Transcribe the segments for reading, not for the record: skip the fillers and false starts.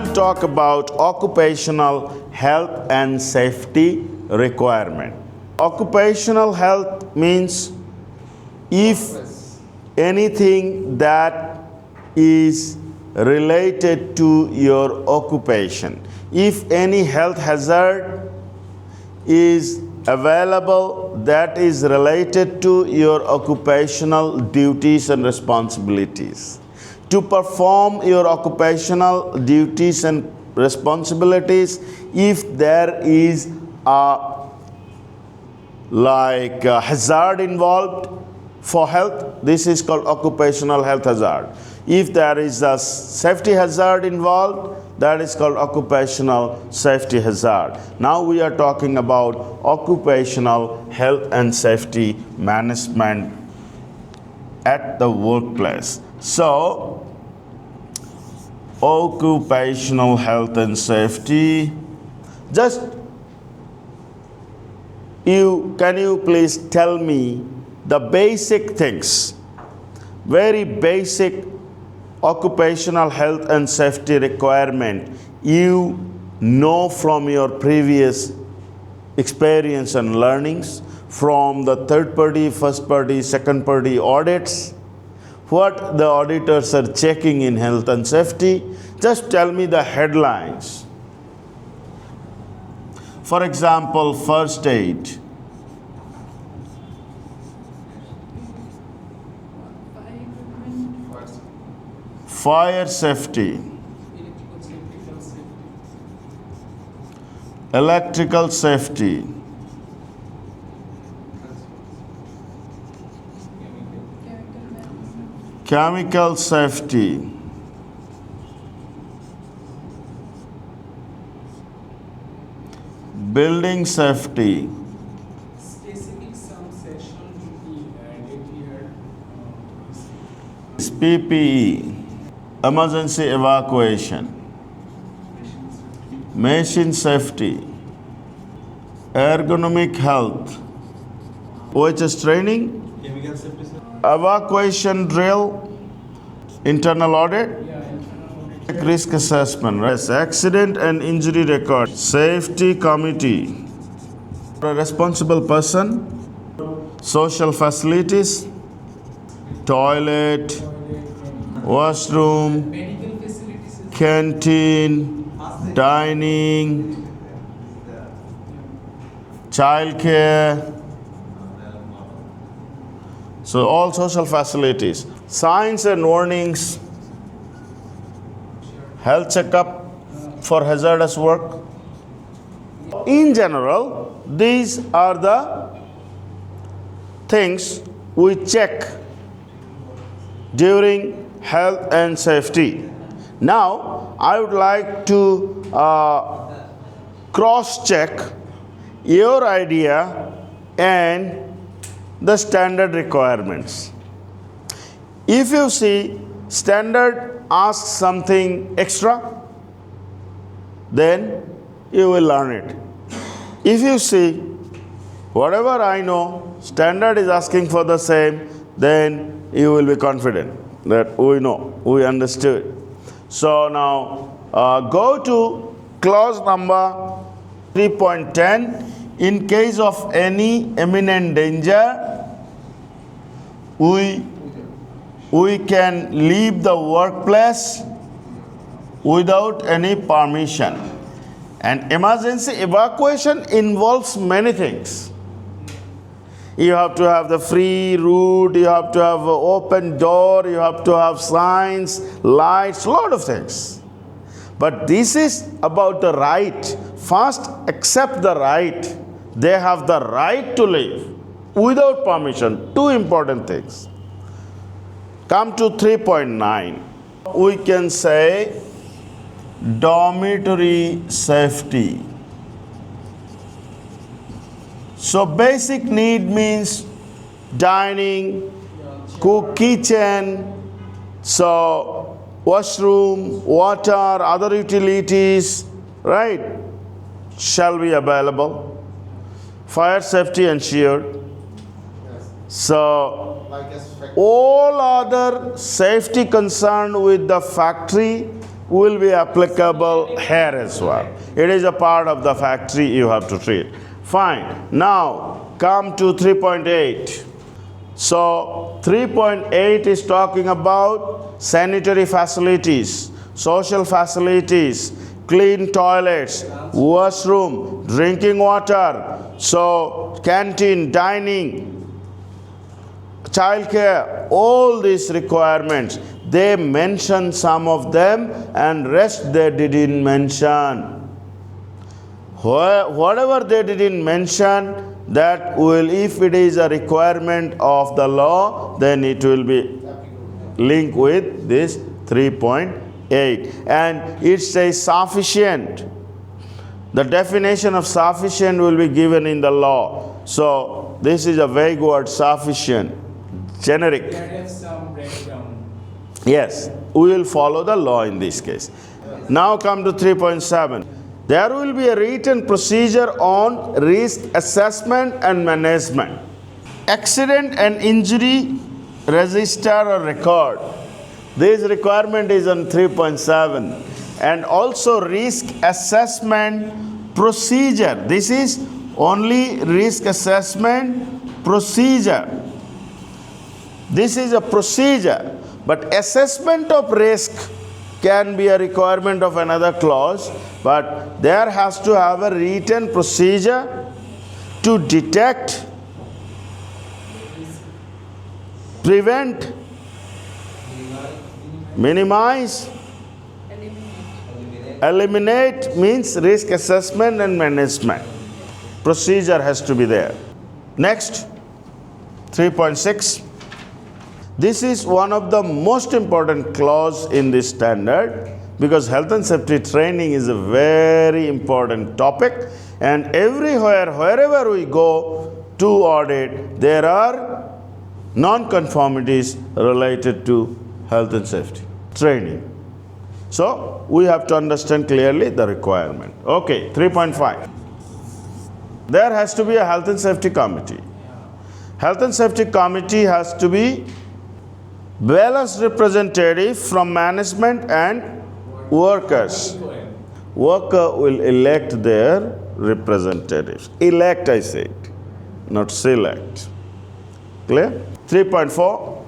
will talk about occupational health and safety requirement. Occupational health means if anything that is related to your occupation. If any health hazard is available that is related to your occupational duties and responsibilities. To perform your occupational duties and responsibilities, if there is a hazard involved for health, this is called occupational health hazard. If there is a safety hazard involved, that is called occupational safety hazard. Now we are talking about occupational health and safety management at the workplace. So, occupational health and safety. Can you please tell me the basic things, very basic occupational health and safety requirement you know from your previous experience and learnings, from the third party, first party, second party audits, what the auditors are checking in health and safety. Just tell me the headlines. For example, first aid, fire safety, electrical safety, chemical safety, building safety, specific some session PPE, emergency evacuation, machine safety, ergonomic health, OHS training, evacuation drill, internal audit, risk assessment, accident and injury record, safety committee, a responsible person, social facilities, toilet, washroom, canteen, dining, childcare. So all social facilities, signs and warnings, health checkup for hazardous work. In general, these are the things we check during health and safety. Now, I would like to cross-check your idea and the standard requirements. If you see standard asks something extra, then you will learn it. If you see whatever I know, standard is asking for the same, then you will be confident that we know, we understood. So now go to clause number 3.10. In case of any imminent danger, we can leave the workplace without any permission. And emergency evacuation involves many things. You have to have the free route, you have to have an open door, you have to have signs, lights, a lot of things. But this is about the right. First, accept the right. They have the right to leave without permission. Two important things. Come to 3.9. We can say dormitory safety. So basic need means dining, kitchen, so washroom, water, other utilities, right, shall be available. Fire safety ensured. So all other safety concerned with the factory will be applicable here as well. It is a part of the factory you have to treat. Fine. Now come to 3.8. So 3.8 is talking about sanitary facilities, social facilities, clean toilets, washroom, drinking water, so canteen, dining, childcare, all these requirements. They mention some of them and rest they didn't mention. Whatever they didn't mention, that will, if it is a requirement of the law, then it will be linked with this 3.8. And it says sufficient. The definition of sufficient will be given in the law. So this is a vague word, sufficient, generic. That has some breakdown. Yes, we will follow the law in this case. Now come to 3.7. There will be a written procedure on risk assessment and management. Accident and injury register or record. This requirement is on 3.7. And also risk assessment procedure. This is only risk assessment procedure. This is a procedure. But assessment of risk can be a requirement of another clause, but there has to have a written procedure to detect, prevent, minimize, eliminate means risk assessment and management. Procedure has to be there. Next, 3.6. This is one of the most important clause in this standard, because health and safety training is a very important topic, and everywhere, wherever we go to audit, there are non-conformities related to health and safety training. So we have to understand clearly the requirement. Okay, 3.5. There has to be a health and safety committee. Health and safety committee has to be balanced representative from management and workers. Worker will elect their representatives. Elect, I said, not select. Clear? 3.4.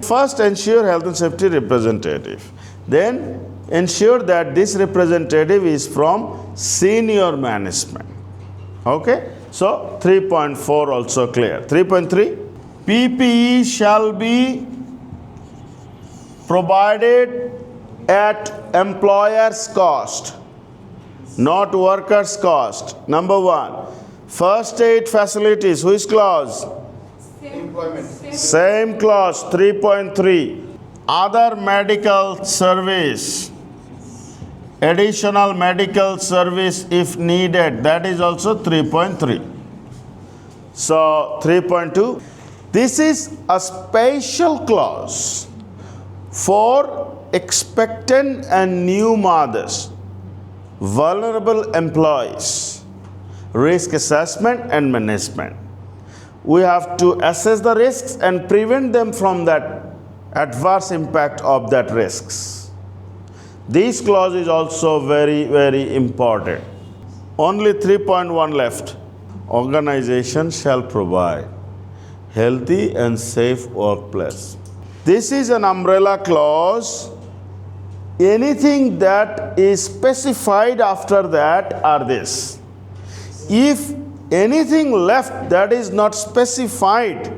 First, ensure health and safety representative. Then, ensure that this representative is from senior management. Okay? So, 3.4 also clear. 3.3. PPE shall be provided at employer's cost, not workers' cost. Number one. First aid facilities, which clause? Same clause, 3.3. Other medical service, additional medical service if needed, that is also 3.3. So 3.2. This is a special clause for expectant and new mothers, vulnerable employees, risk assessment and management. We have to assess the risks and prevent them from that adverse impact of that risks. This clause is also very, very important. Only 3.1 left. Organization shall provide healthy and safe workplace. This is an umbrella clause. Anything that is specified after that are this. If anything left that is not specified,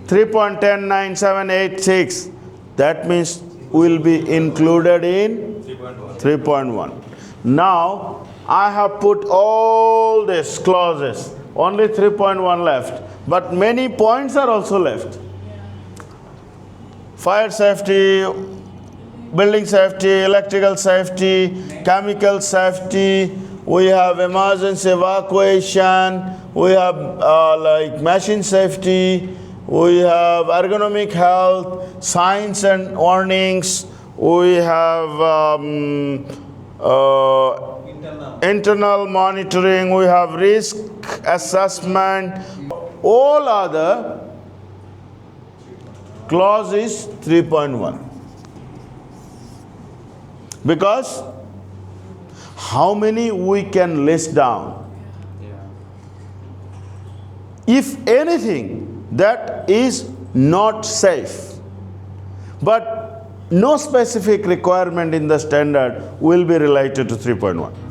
3.10.9.7.8.6, that means will be included in 3.1. Now, I have put all these clauses, only 3.1 left, but many points are also left. Fire safety, building safety, electrical safety, chemical safety, we have emergency evacuation, we have like machine safety, we have ergonomic health, signs and warnings, we have internal monitoring, we have risk assessment. All other clause is 3.1. Because how many we can list down? If anything that is not safe, but no specific requirement in the standard will be related to 3.1.